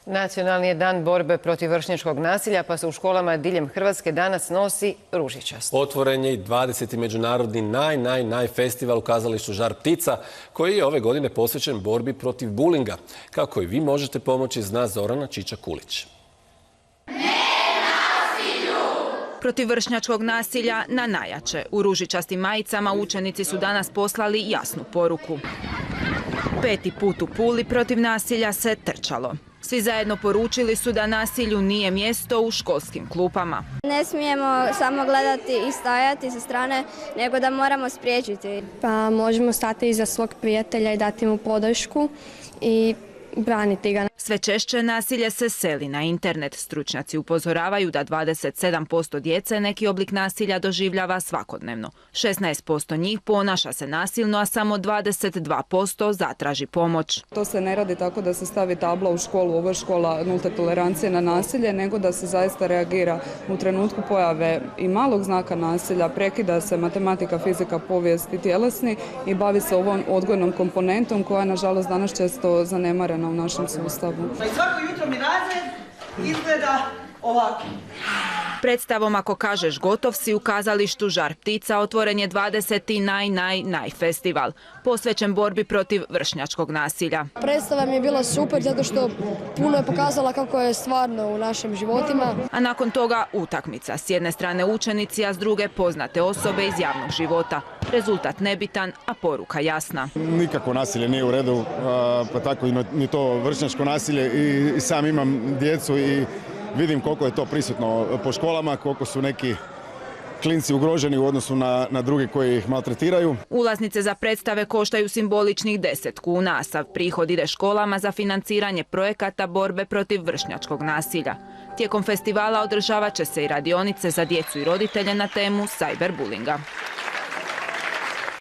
Nacionalni je dan borbe protiv vršnjačkog nasilja, pa se u školama diljem Hrvatske danas nosi ružičast. Otvoren je i 20. međunarodni naj festival u kazalištu Žar ptica, koji je ove godine posvećen borbi protiv bulinga. Kako i vi možete pomoći, zna Zorana Čiča-Kulić. Protiv vršnjačkog nasilja na najjače. U ružičastim majicama učenici su danas poslali jasnu poruku. 5. put u Puli protiv nasilja se trčalo. Svi zajedno poručili su da nasilju nije mjesto u školskim klupama. Ne smijemo samo gledati i stajati sa strane, nego da moramo spriječiti. Pa možemo stati iza svog prijatelja i dati mu podršku i braniti ga. Sve češće nasilje se seli na internet. Stručnjaci upozoravaju da 27% djece neki oblik nasilja doživljava svakodnevno. 16% njih ponaša se nasilno, a samo 22% zatraži pomoć. To se ne radi tako da se stavi tabla u školu, ovo je škola nulte tolerancije na nasilje, nego da se zaista reagira u trenutku pojave i malog znaka nasilja, prekida se matematika, fizika, povijest i tjelesni i bavi se ovom odgojnom komponentom koja nažalost danas često zanemarena u našem sustavu. Pa i svako jutro mi razred izgleda ovako. Predstavom Ako kažeš gotov si u kazalištu Žar ptica otvoren je 20. naj festival, posvećen borbi protiv vršnjačkog nasilja. Predstava mi je bila super zato što puno je pokazala kako je stvarno u našim životima. A nakon toga utakmica. S jedne strane učenici, a s druge poznate osobe iz javnog života. Rezultat nebitan, a poruka jasna. Nikako nasilje nije u redu, pa tako ni to vršnjačko nasilje. I sam imam djecu i vidim koliko je to prisutno po školama, koliko su neki klinci ugroženi u odnosu na druge koji ih maltretiraju. Ulaznice za predstave koštaju simboličnih 10 kuna, a sav prihod ide školama za financiranje projekata borbe protiv vršnjačkog nasilja. Tijekom festivala održavat će se i radionice za djecu i roditelje na temu cyberbullinga.